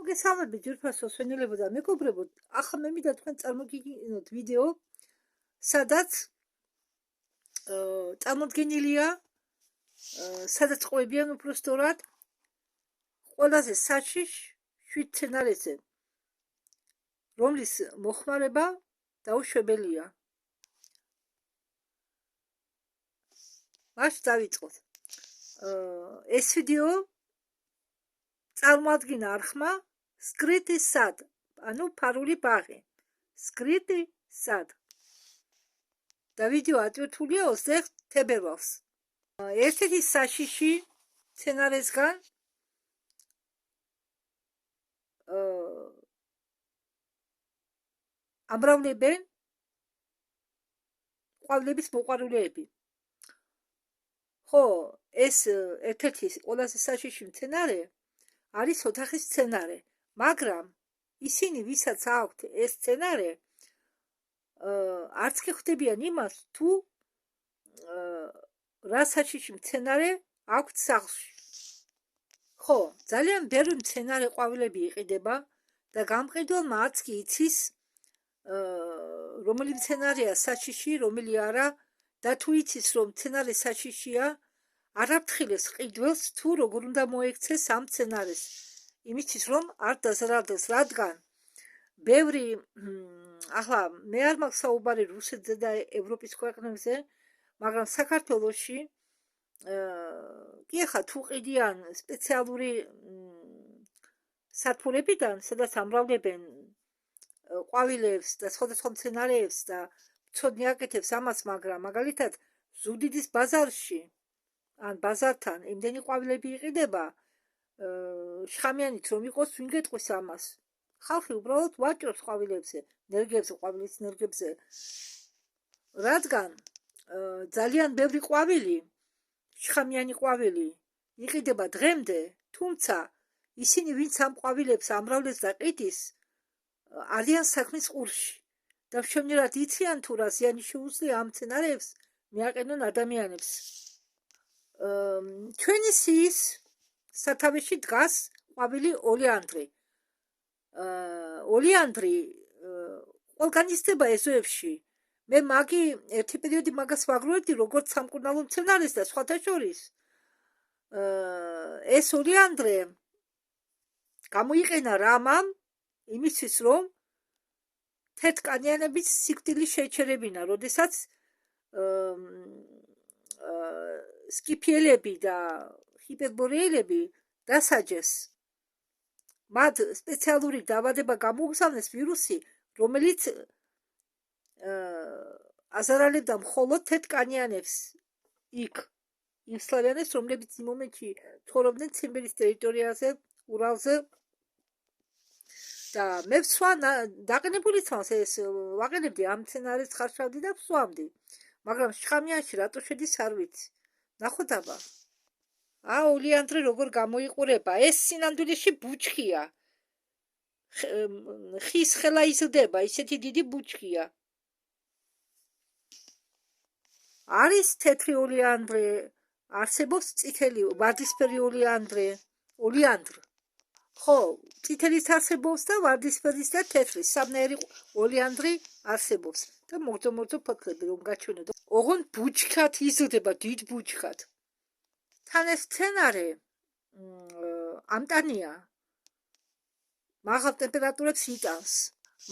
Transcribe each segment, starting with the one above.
მოგესალმებით ძვირფასო სვენელებო და მეგობრებო, ახლა მე მინდა თქვენ წარმოგიგინოთ ვიდეო, სადაც წარმოდგენილია, სადაც ყვებიან უпростоრად ყველაზე საშიშ 7 სცენარეზე, რომლის მოხმარება დაუშვებელია. მაშ დავიწყოთ. ეს ვიდეო წარმოადგინა არხმა სკრიტი სად, ანუ ფარული ბაღი. სკრიტი სად. და ვიდეო ატვირთულია 21 თებერვალს. ერთ-ერთი საშიში სცენარესგან ამრავლებენ ყვავილების მოყვარულეები. ხო, ეს ერთ-ერთი ყველაზე საშიში სცენარე არის ოთახის სცენარე, მაგრამ ისინი, ვისაც აქვთ ეს სცენარე, არც კი ხვდებიან იმას, თუ რა საშიში სცენარე აქვთ სახლში. ხო, ძალიან ბევრი სცენარე ყვავილები იყიდება და გამყიდველმა არც კი იცის, რომელი სცენარეა საშიში, რომელი არა, და თუ იცის, რომ სცენარე საშიშია, არ აფრთხილებს ყიდველს თუ როგორ უნდა მოექცეს ამ სცენარეს, იმისთვის რომ არ დაზარალდეს, რადგან ბევრი ახლა მე არ მაქვს საუბარი რუსეთზე და ევროპის ქვეყნებზე, მაგრამ საქართველოში კი ახლა თუ ყიდიან სპეციალური სათბურებიდან, სადაც ამრავლებენ ყვავილებს და სხვადასხვა სცენარეებს და ცოდნი აკეთებს ამას, მაგრამ მაგალითად ზუგდიდის ბაზარში ან ბაზართან იმდენი ყვავილები იყიდება, შხამიანით რომ იყოს, ვინ გეტყვის ამას. ხალხი უბრალოდ ვაჭრობს ყვავილებზე, ნერგებზე, ყვავილის ნერგებზე, რადგან ძალიან ბევრი ყვავილი, შხამიანი ყვავილი იყიდება დღემდე, თუმცა ისინი, ვინც ამ ყვავილებს ამრავლებს და ყიდის, არიან საქმის ყურში და მშვენივრად იციან თუ რა ზიანი შეუძლია ამ სცენარეებს მიაყენონ ადამიანებს. ჩვენი სიის სათავეში დგას ყვავილი ოლეანდრი. ოლეანდრი ყველგან იზრდება ეზოებში. მე ერთი პერიოდი მაგას ვაგროვებდი როგორც სამკურნალო სცენარეს და სხვათა შორის ეს ოლეანდრე გამოიყენა რამამ იმისთვის, რომ თეთრკანიანების სიკვდილი შეეჩერებინა, როდესაც სკიფიელები და ჰიპერბორეელები დასაჯეს. მათ სპეციალური დაავადება გამოუგზავნეს, ვირუსი, რომელიც აზარალებდა მხოლოდ თეთრკანიანებს, იქ იმ სლავიანებს, რომლებიც იმ მომენტში ცხოვრობდნენ ციმბირის ტერიტორიაზე, ურალზე. და მე ვსვა დაყენებული თავს ეს ვაყენებდი ამ სცენარეს ხარშავდი და ვსვამდი, მაგრამ შხამიანში რატო შედის არ ვიცი. ნახოთ აბა. ოლეანდრე როგორ გამოიყურება, ეს სინამდვილეში ბუჩქია. ხის ხელა იზრდება, ისეთი დიდი ბუჩქია. არის თეთრი ოლეანდრე, არსებობს წითელი ვარდისფერი ოლეანდრე. ხო, წითელის არსებობს და ვარდისფერის და თეთრის სამნაირი ოლეანდრი არსებობს და მოგრძო ფოთლები რომ გაჩვენო. ოღონდ ბუჩქად იზრდება, დიდ ბუჩქად. თან ეს სცენარე ამტანია, მაღალ ტემპერატურებს იტანს,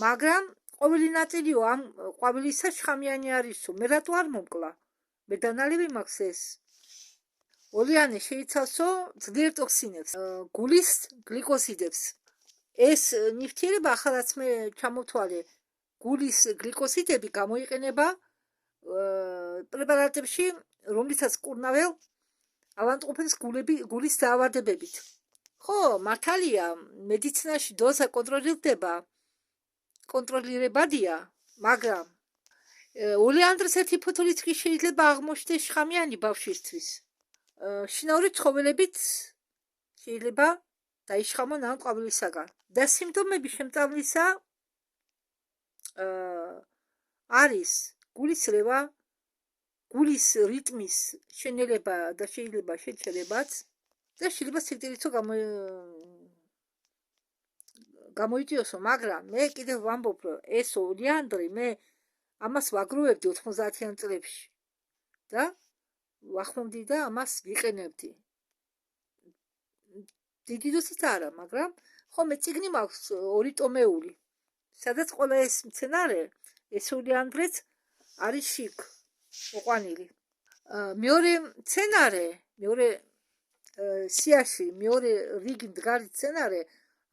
მაგრამ ყოველი ნაწილიო ამ ყვავილისა შხამიანი არისო. მე რატო არ მომკლა? მე დანალევი მაქვს ეს. ოლეანი შეიცავსო ძლიერ ტოქსინებს, გულის გლიკოზიდებს. ეს ნივთიერება, ახალაც მე ჩამოვთვალე, გულის გლიკოზიდები გამოიყენება პრეპარატებში, რომლითაც კურნაվել ავადმყოფებს გულის დაავადებებით. ხო, მართალია, მედიცინაში დოზა კონტროლირებადია, მაგრამ ოლეანდრის ერთი ფოთლით კი შეიძლება აღმოჩნდეს შხამიანი ბავშვისთვის. შინაური ცხოველებიც შეიძლება დაიშხამონ ამ ყვავილისაგან. და სიმპტომები შემწავლისა არის გულის რევა, გულის რიტმის შენელება და შეიძლება შეჩერებაც და შეიძლება სიკვდილითო გამოიწვიოსო, მაგრამ მე კიდევ ვამბობ, რომ ეს ორიანდრი მე ამას ვაგროვებდი 90-იან წლებში და ვახმოვდი და ამას ვიყენებდი. დიდი დოსით არა, მაგრამ ხოლმე წიგნი მაქვს 2 ტომეული, სადაც ყველა ეს მცენარე, ეს ორიანდრეც არის შიგ მოყვანილი. მეორე მცენარე, მეორე სიაში, მეორე რიგი მდგარი მცენარე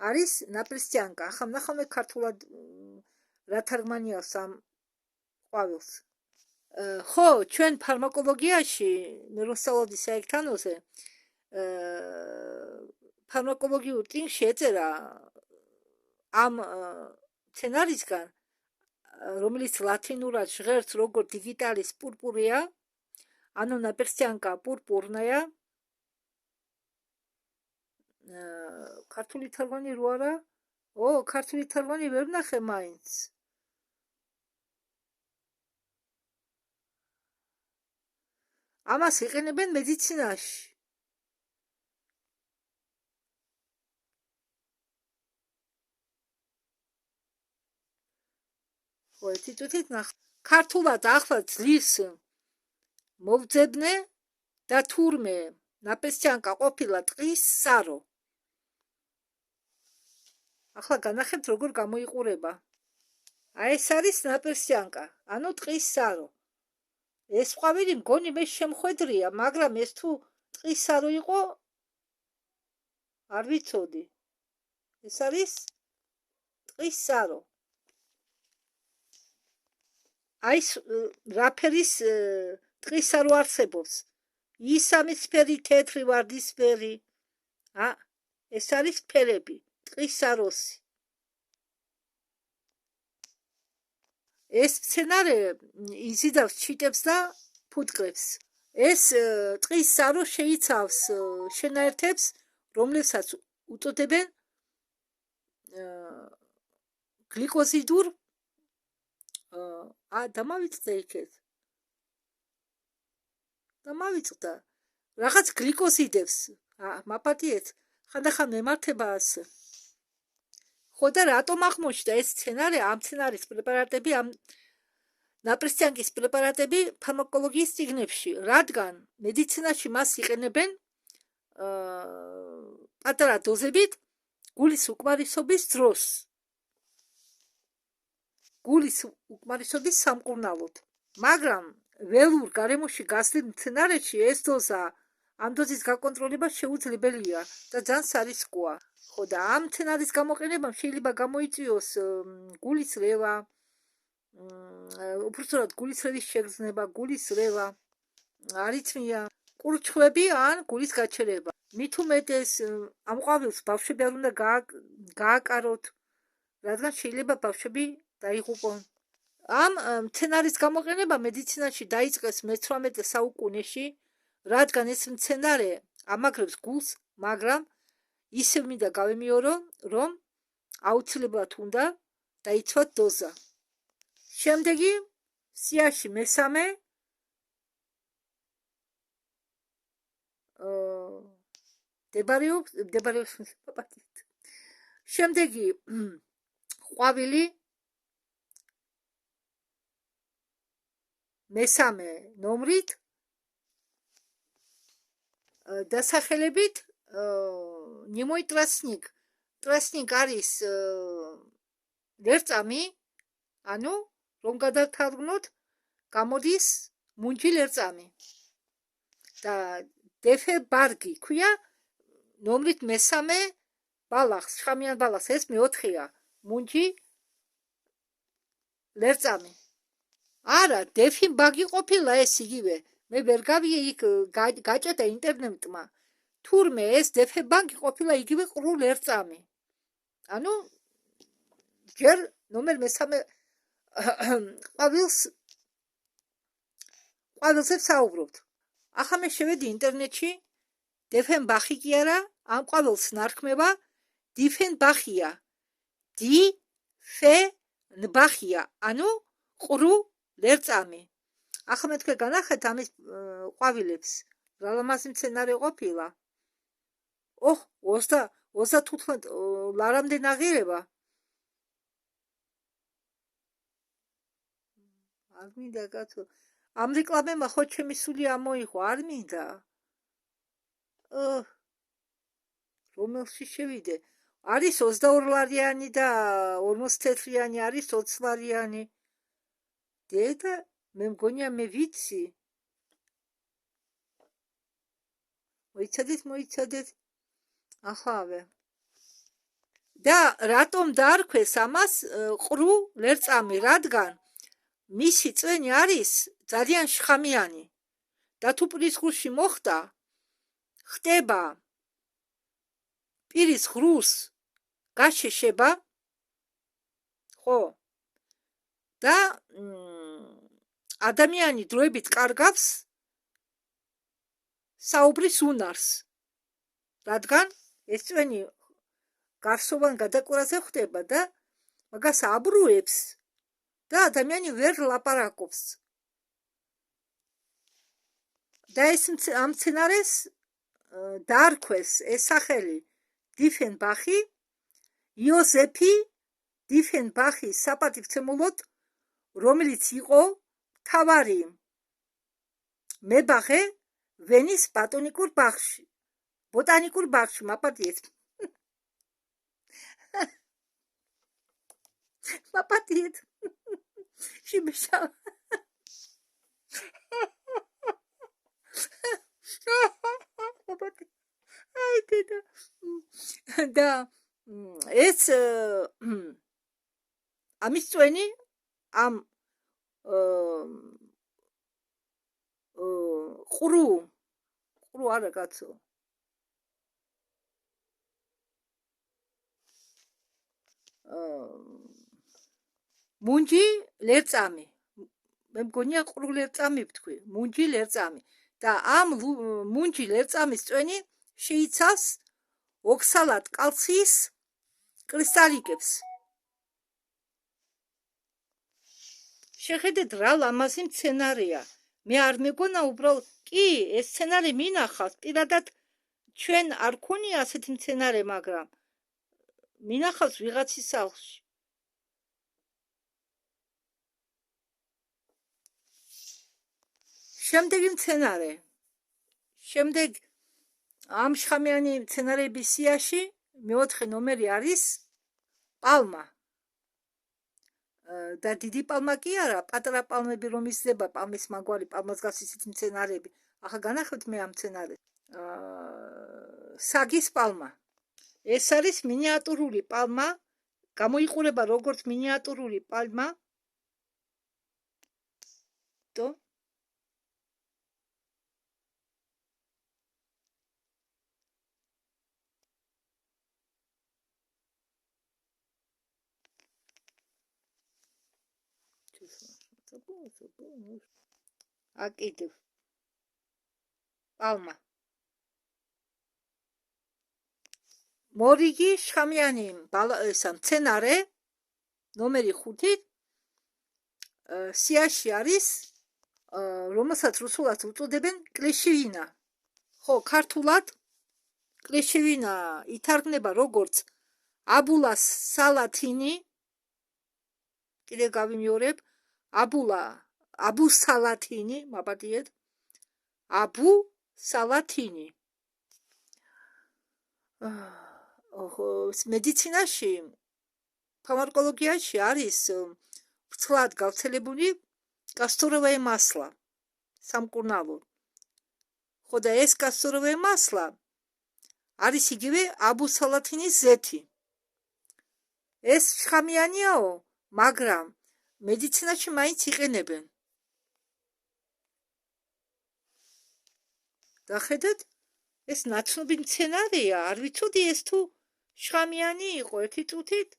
არის ნაპრესტიანკა. ახლა ნახავთ ქართულად რა თარგმანი აქვს ამ ყვავილს. ხო, ჩვენ ფარმაკოლოგიაში მე რომ ვსწავლობდი საერთანოზე, ფარმაკოლოგიურ წიგნში ეწერა ამ მცენარისგან, რომელიც ლათინურად ჟღერს როგორც digitalis purpurea, ანუ ნაპრესტიანკა პურპურნაია. ქართული თარგმანი რო არა? ქართული თარგმანი ვერ ვნახე მაინც. ამას იყენებენ მედიცინაში. ხო, ერთი წუთით ნახე. ქართულად ახლა ძლივს მოვძებნე და თურმე ნაპრესტიანკა ყოფილა ტყის სარო. ახლა განახებთ როგორ გამოიყურება. ეს არის ნაპრესტიანკა, ანუ ტყის სარო. ეს ყვავილი მგონი მე შემხვედრია, მაგრამ ეს თუ ტყის სარო იყო, არ ვიცოდი. ეს არის ტყის სარო. აი რა ფერის ტყის სარო არსებობს? ისამისფერი, თეთრი, ვარდისფერი. ეს არის ფერები, ტყის საროსი. ეს მცენარე იზიდავს ჩიტებს და ფუტკრებს. ეს ტყის სარო შეიცავს შენაერთებს, რომლებსაც უწოდებენ გლიკოზიდურ დამავიწყდა იქეთ. დამავიწყდა. რაღაც გლიკოზიდებს. მაპატიეთ. ხანდახან მემართება ასე. ხო და რატომ აღმოჩნდა ეს მცენარე, ამ მცენარის პრეპარატები, ამ ნაპრესტიანკის პრეპარატები ფარმაკოლოგიის წიგნებში, რადგან მედიცინაში მას იყენებენ პატარა დოზებით გულის უკმარისობის დროს. გულის უკმარისობის სამკურნალოდ. მაგრამ ველურ გარემოში გასვლით მცენარეში ეს დოზა, ამ დოზის გაკონტროლება შეუძლებელია და ძალიან სარისკოა. ხო და ამ მცენარის გამოყენებამ შეიძლება გამოიწვიოს გულის რევა, უბრალოდ გულის რევის შეგრძნება, გულის რევა, არითმია, კურჩხვები ან გულის გაჩერება. მით უმეტეს ამ ყვავილს ბავშვები არ უნდა გააკაროთ, რადგან შეიძლება ბავშვები დაიღუპონ. ამ მცენარის გამოყენება მედიცინაში დაიწყეს მე-18 საუკუნეში, რადგან ეს მცენარე ამაგრებს გულს, მაგრამ ისევ მინდა გავემიორო, რომ აუცილებლად უნდა დაიცვათ დოზა. შემდეგი სიაში მესამე მდებარეობს შემდეგი ყვავილი მესამე ნომრით დასახელებით ნემოი ტრასნიკ. ტრასნიკ არის ლერწამი, ანუ რომ გადავთარგმნოთ, გამოდის მუნჯი ლერწამი. და დეფე ბარგი ქვია ნომრით მესამე ბალახს, შხამიან ბალახს, ეს მე-4-ია, მუნჯი ლერწამი. არა, დეფი ბაგი ყოფილა ეს იგივე. მე ვერ გავიე იქ გაჭედა ინტერნეტმა. თურმე ეს დეფე ბაგი ყოფილა იგივე ყრუ ლერწამი. ანუ ჯერ ნომერ მესამე ყვავილზე ვსაუბრობთ. ახლა მე შევედი ინტერნეტში, დეფენბახი კი არა, ამ ყვავილს ნარქმება დიფენბახია. დიფენბახია, ანუ ყრუ ლერწამი. ახლა მე თქვენ განახეთ ამის ყვავილებს, რა ლამაზი მცენარე ყოფილა. 35 ლარამდე ნაღირება. არ მინდა კაცო. ამ რეკლამებმა ხო ჩემი სული ამოიღო, არ მინდა. რომელში შევიდე? არის 22 ლარიანი და 44-იანი, არის 20 ლარიანი. დედა, მე მგონია მე ვიცი. მოიცადეთ. ახავე. და რატომ დაარქვეს ამას ყრუ ლერწამი, რადგან მისი წვენი არის ძალიან შხამიანი. და თუ პირის ღრუში მოხდა, ხდება პირის ღრუს გაშეშება, ხო? და ადამიანი დროებით კარგავს საუბრის უნარს, რადგან ეს წვენი გარსოვან გადაკვირაზე ხდება და მაგას აბრუებს და ადამიანი ვერ ლაპარაკობს. და ეს ამ მცენარეს დაარქვეს ეს სახელი დიფენბახი, იოზეფი დიფენბახის საპატივცემულოდ, რომელიც იყო მთავარი მებაღე ვენის ბოტანიკურ ბაღში, მაპატიეთ. მაპატიეთ. შიმშა. აი დედა. და ეს ამის წვენი ამ ყრუ არა კაცო. მუნჯი ლერწამი. მე მგონია ყრუ ლერწამი ვთქვი, მუნჯი ლერწამი. და ამ მუნჯი ლერწამის წვენი შეიცავს ოქსალატ კალციის კრისტალიკებს. შეხედეთ რა ლამაზი მცენარეა. მე არ მეგონა უბრალოდ კი ეს მცენარე მინახავს, პირადად ჩვენ არ ქონია ასეთი მცენარე, მაგრამ მინახავს ვიღაცის სახლში. შემდეგი მცენარე. შემდეგ ამ შხამიანი მცენარეების სიაში მეოთხე ნომერი არის პალმა. და დიდი პალმა კი არა, პატარა პალმები რომ იზრდება, პალმის მაგვარი, პალმას გავს ისეთი მცენარეები. ახლა განახოთ მე ამ მცენარეს. საგის პალმა. ეს არის მინიატურული პალმა, გამოიყურება როგორც მინიატურული პალმა. და აკიდევ პალმა. მორიგი შხამიანი ესა მცენარე ნომერი 5 სიაში არის, რომელსაც რუსულად უწოდებენ კლეშევინა. ხო, ქართულად კლეშევინა ითარგმნება როგორც აბულას სალათინი. კიდე გავიმეორებ, აბუ სალათინი, მაპატიეთ. აბუ სალათინი. მედიცინაში, ფარმაკოლოგიაში არის ვრცლად გავრცელებული კასტოროვое масло, სამკურნალო. ხო და ეს კასტოროვое масло არის იგივე აბუ სალათინის ზეთი. ეს შხამიანიაო, მაგრამ მედიცინაში მაინც იყენებენ. და ხედეთ, ეს ნაცნობი მცენარეა, არ ვიცოდი ეს თუ შხამიანი იყო ერთი წუთით.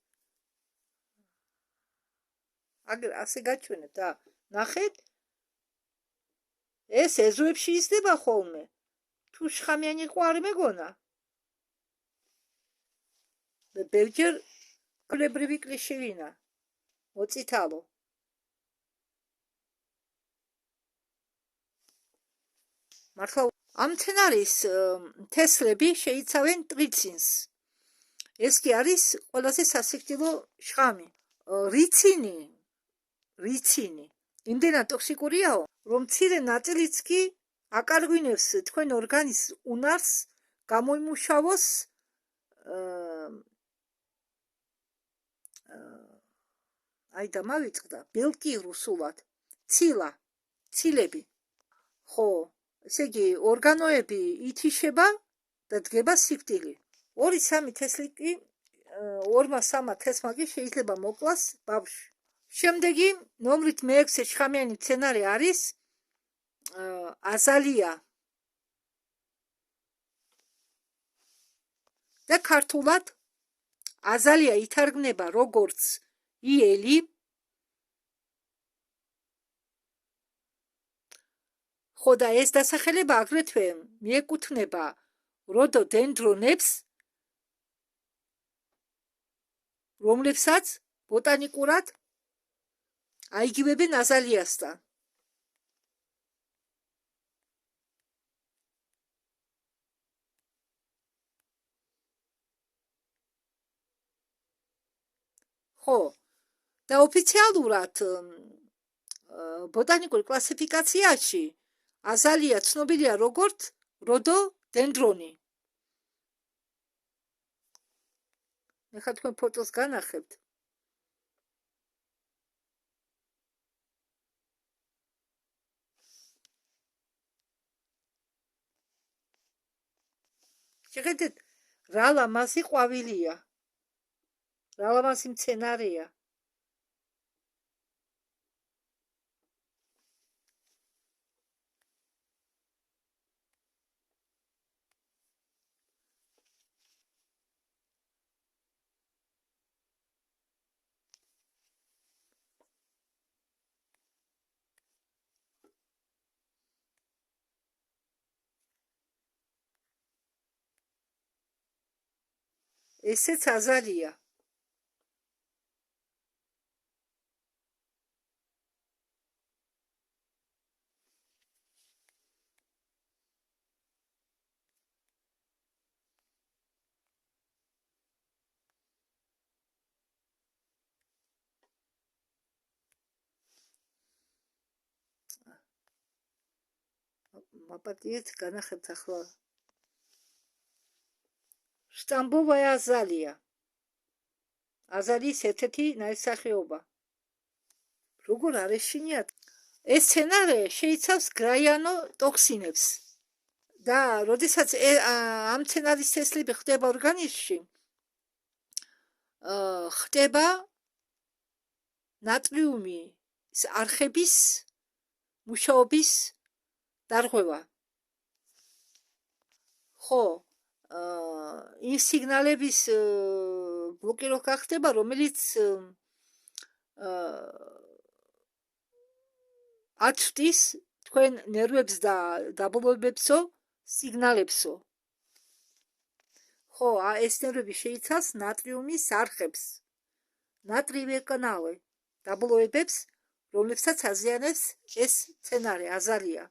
ასე გაჩვენებ და ნახეთ, ეს ეზოებში იზრდება ხოლმე. თუ შხამიანი იყო არ მეგონა. ბევრჯერ კლებრივი კლეშევინა. მოწითალო. მართლა ამ მცენარის თესლები შეიცავენ ტრიცინს. ეს კი არის ყველაზე სასიკვდილო შხამი. რიცინი იმდენად ტოქსიკურიაო, რომ მცირე ნაწილიც კი აკარგვინებს თქვენ ორგანიზმს უნარს გამოიმუშავოს აი და მავიწყდა ბელკი რუსულად ცილები ხო ესე იგი ორგანოები ითიშება და დგება სიკვდილი 2-3 თესლი კი 2-3 თესმა კი შეიძლება მოკლას ბავშვი შემდეგი ნომრით მე-6 შხამიანი მცენარე არის აზალია და ქართულად აზალია ითარგმნება როგორც იელი ხო და ეს დასახელება აგრეთვე მიეკუთვნება როდოდენდრონებს რომლებსაც ბოტანიკურად აიგივებენ აზალიასთან ხო და ოფიციალურად ბოტანიკურ კლასიფიკაციაში აზალია ცნობილია როგორც როდოდენდრონი. ეხლა თქვენ ფოტოს განახებთ. შეხედეთ, რა ლამაზი ყვავილია. რა ლამაზი მცენარეა. ესეც აზალია. მაპატიეთ განახებთ ახლა. შტამბოვая აზალია. აზალიის ერთ-ერთი ნაირსახეობა. როგორ არ ეშინიათ? ეს სცენარე შეიცავს გრაიანოტოქსინებს. და როდესაც ამ სცენარის თესლები ხდება ორგანიზმში, ხდება ნატრიუმის არხების მუშაობის დარღვევა. ხო, იმ სიგნალების ბლოკირება ხდება, რომელიც აწვდის თქვენ ნერვებს და დაბოლოებებსო სიგნალებსო. ხო, ეს ნერვები შეიცავს ნატრიუმის არხებს. ნატრიუმი დაბოლოებებს, რომლებსაც აზიანებს ეს მცენარე აზალია.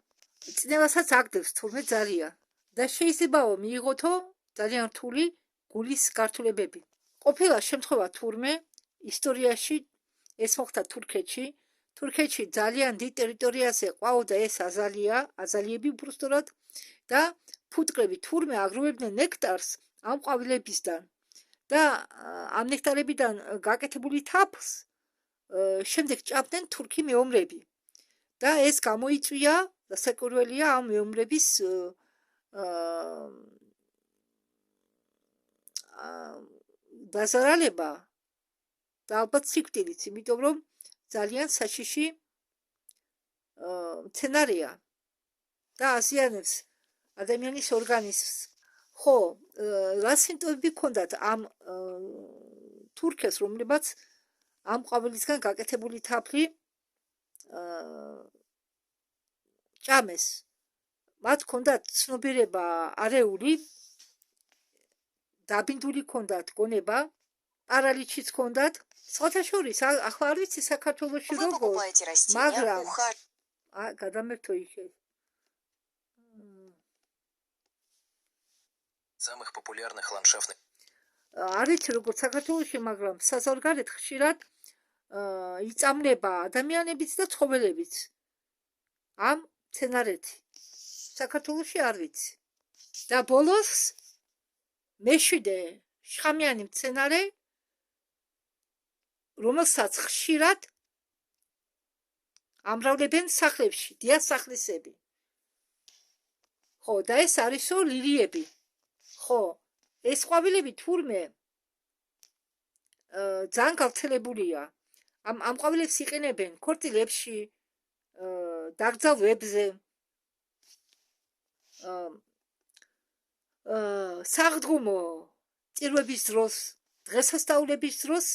წნევასაც აგდებს თურმე ძალიან და შეიძლებაო მიიღოთო ძალიან რთული გულის გართულებები. ყოფილა შემთხვევა თურმე ისტორიაში ეს მოხდა თურქეთში. თურქეთში ძალიან დიდ ტერიტორიაზე ყვაოდა ეს აზალიები უბრალოდ და ფუტკრები თურმე აგროვებდნენ ნექტარს ამ ყვავილებისგან და ამ ნექტარებიდან გაკეთებული თაფლს შემდეგ ჭამდნენ თურქი მეომრები და ეს გამოიწვია და საკურველია ამ მეომრების დაზარალება და ალბათ სიკვდილიც, იმიტომ რომ ძალიან საშიში მცენარეა და აზიანებს ადამიანის ორგანიზმს. ხო, რა სიმპტომები ჰქონდათ ამ თურქებს, რომლებაც ამ ყვავილისგან გაკეთებული თაფლი ჭამეს. მათ ჰქონდათ ცნობიერება არეული, დაბინდული ჰქონდათ გონება, პარალიჩიც ჰქონდათ. სხვათა შორის, ახლა არ ვიცი საქართველოში როგორ, მაგრამ გადამერთო იქ. Самых популярных ландшафтных. არ ვიცი როგორ საქართველოში, მაგრამ საზღვარგარეთ ხშირად იწამლება ადამიანებიც და ცხოველებიც. ამ მცენარეთი. საქართველოში არ ვიცი. და ბოლოს მეშვიდე შხამიანი მცენარე, რომელსაც ხშირად ამრავლებენ სახლებში, დიასახლისები. ხო, და ეს არისო ლილიები. ხო, ეს ყვავილები თურმე ძალიან გავრცელებულია. ამ ყვავილებს იყენებენ ქორწილებში, დაკრძალვებზე, საღდგომო წირვების დროს, დღესასწაულების დროს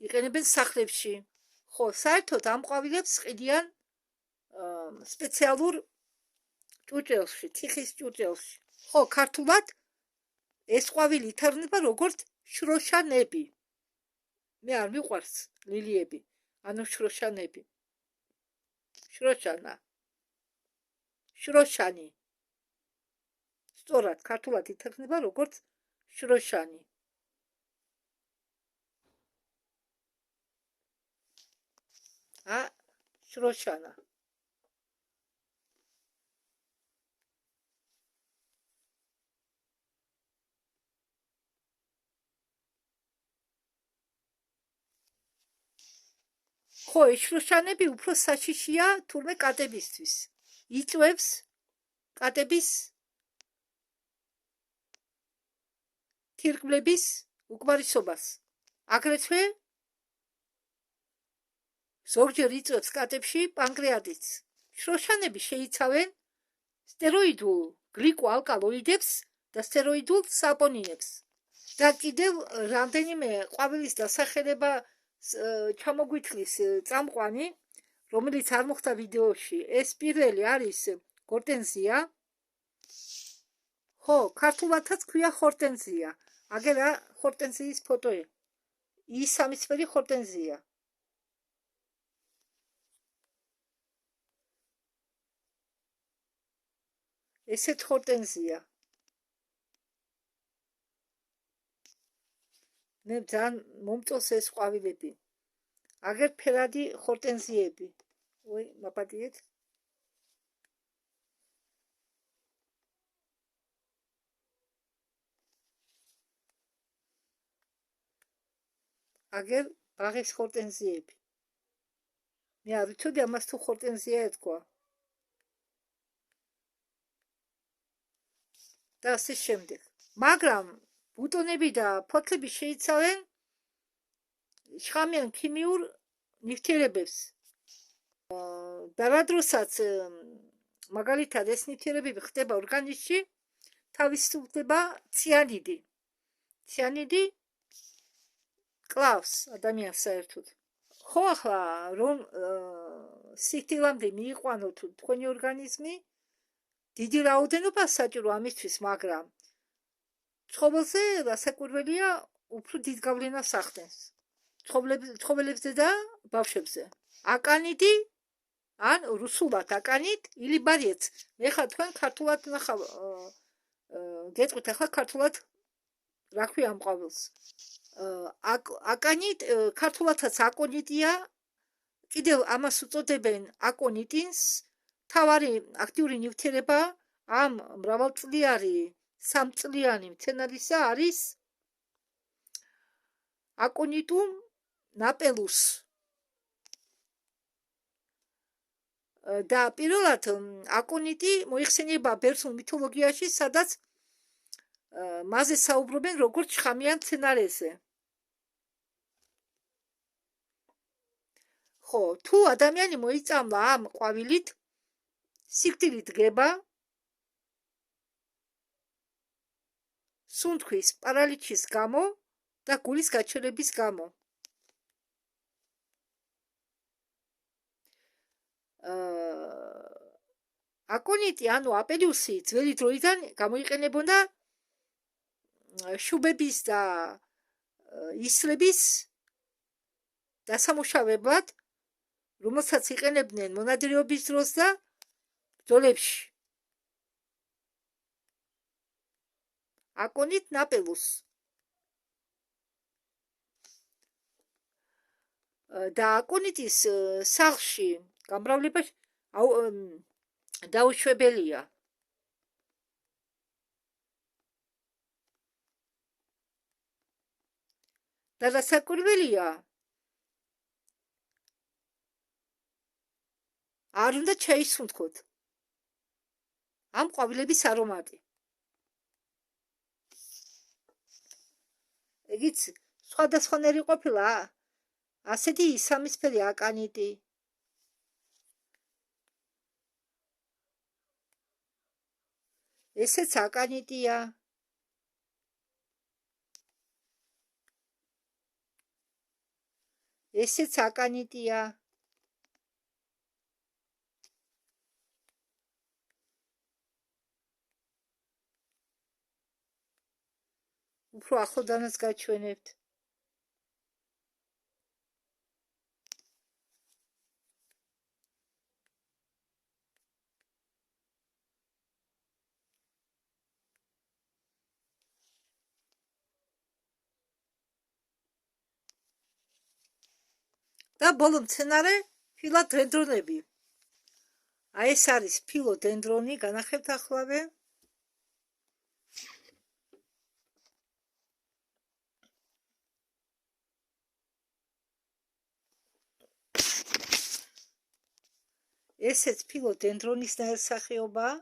იყენებენ სახლებში. ხო, საერთოდ ამ ყვავილებს ყიდიან სპეციალურ ჭურჭელში, თიხის ჭურჭელში. ხო, ქართულად ეს ყვავილი ითარგმნება როგორც შროშანები. მე არ მიყვარს ლილიები, ანუ შროშანები. შროშანა. შროშანი. სწორად, ქართულად ითარგმნება როგორც შროშანი. შროშანა. ხო, შროშანები უფრო საშიშია თურმე კატებისთვის. იწვევს კატების თირკმლების უკმარისობას. აგრეთვე ზოგჯერ იწვევს კატებში პანკრეატიტს. შროშანები შეიცავენ სტეროიდულ გლიკოალკალოიდებს და სტეროიდულ საპონინებს. და კიდევ რამდენიმე ყვავილის დასახელება ჩამოგვითვლის წამყვანი, რომელიც არ მოხდა ვიდეოში. ეს პირველი არის ჰორტენზია. ხო, ქართულადაც ქვია ჰორტენზია. აგერა ჰორტენზიის ფოტოი. ის სამისფერი ჰორტენზია. ესეთ ჰორტენზია. მე ძალიან მომწონს ეს ყვავილები. აგერ ფერადი ჰორტენზიები. ой, მაპატიეთ. აგერ ბაღის ჰორტენზიები. მე არ ვიცოდი ამას თუ ჰორტენზია ეთქვა. და ასე შემდეგ. მაგრამ ბუტონები და ფოთლები შეიცავენ შხამიან ქიმიურ ნივთიერებებს. და რა დროსაც მაგალითად ეს ნივთიერებები ხდება ორგანიზმში, თავისუფლდება ციანიდი. ციანიდი კლავს ადამიანს საერთოდ. ხო, ახლა რომ სიხდილამდე მიიყვანოთ თქვენი ორგანიზმი, დიდი რაოდენობა საჭირო ამისთვის, მაგრამ ცხოველზე რასაკვირველია უფრო დიდ გავლენას ახდენს. ცხოველებზე და ბავშვებზე. აკანიდი ან რუსულად აკანით ილიბარიეც. მე ხა თქვენ ქართულად ნახავ გეტყვით ახლა ქართულად რა ქვია ამ ყვავილს. აკანით ქართულადაც აკონიტია, კიდევ ამას უწოდებენ აკონიტინს. თავარი აქტიური ნივთიერება ამ მრავალწლიანი სამწლიანი მცენარისა არის აკონიტუმ ნაპელუს. და პირველად აკონიტი მოიხსენიება ბერძნულ მითოლოგიაში, სადაც მასზე საუბრობენ როგორც შხამიან მცენარეზე. ხო, თუ ადამიანი მოიწამლა ამ ყვავილით, სიკვდილით დგება, სუნთქვის პარალიჩის გამო და გულის გაჩერების გამო. აკონიტი ანუ აპელუსი ძველი დროიდან გამოიყენებოდა შუბების და ისლების დასამუშავებლად, რომელსაც იყენებდნენ მონადირეობის დროს და ბრძოლებში. აკონით ნაპელუს. და აკუნიტის სახლში გამრავლება დაუშვებელია. და რასაკვირველია, არ უნდა შეისუნთქოთ ამ ყვავილების არომატი. ეგიც სხვადასხვანაირი ყოფილა, ასეთი ისამისფერი აკანიტი. ესეც აკანიტია. ესეც აკანიტია. უფრო ახლოდანაც გაჩვენებთ. და ბოლო მცენარე ფილოდენდრონები. აი ეს არის ფილოდენდრონი, განახებთ ახლავე. ესეც ფილოდენდრონის ნაირსახეობაა.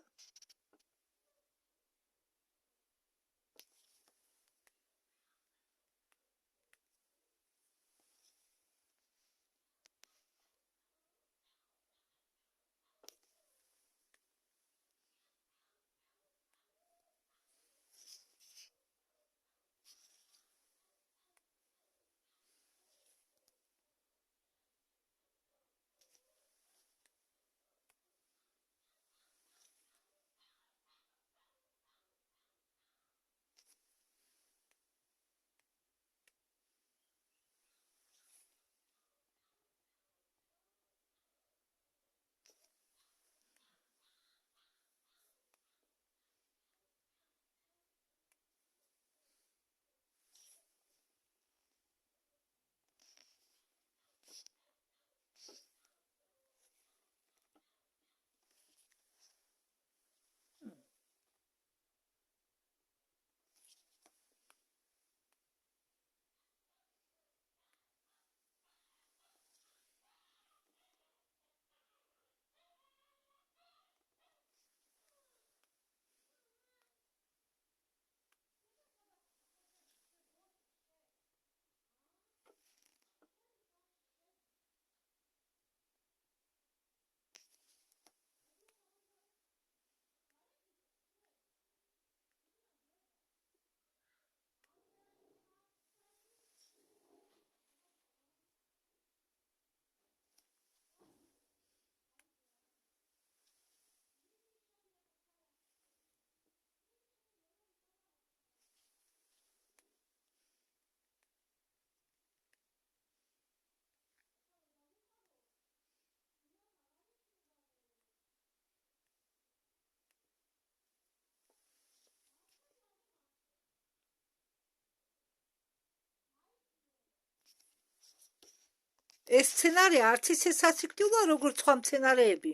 ეს მცენარე არც ისე სასიკვდილოა, როგორც სხვა მცენარეები,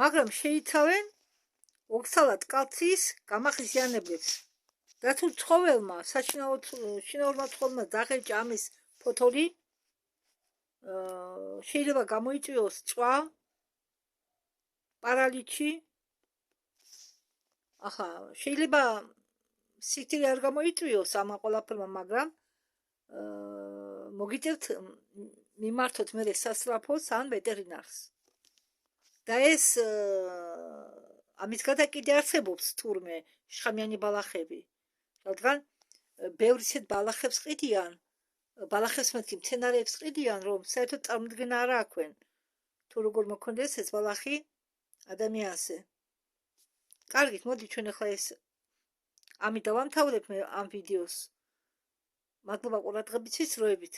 მაგრამ შეიცავენ ოქსალატ კალციის გამაღიზიანებლებს. და თუ ცხოველმა, შინაურმა ცხოველმა დაღეჭა ამის ფოთოლი, შეიძლება გამოიწვიოს წვა, პარალიჩი. ახლა შეიძლება სიკვდილი არ გამოიწვიოს ამ ყველაფერმა, მაგრამ მოგიწევთ მიმართოთ მერე სასწრაფოს ან ვეტერინარს. და ეს ამის გადა კიდე არსებობს თურმე შხამიანი ბალახები. რადგან ბევრი ისეთ ბალახებს ყიდიან, ბალახებს მეთქი მცენარეებს ყიდიან, რომ საერთოდ წარმოდგენა არ აქვენ. თუ როგორ მოქონდეს ეს ბალახი ადამიანზე. კარგით, მოდი ჩვენ ახლა ეს ამით დავამთავრებ ამ ვიდეოს. მადლობა ყურადღებისთვის, როებით.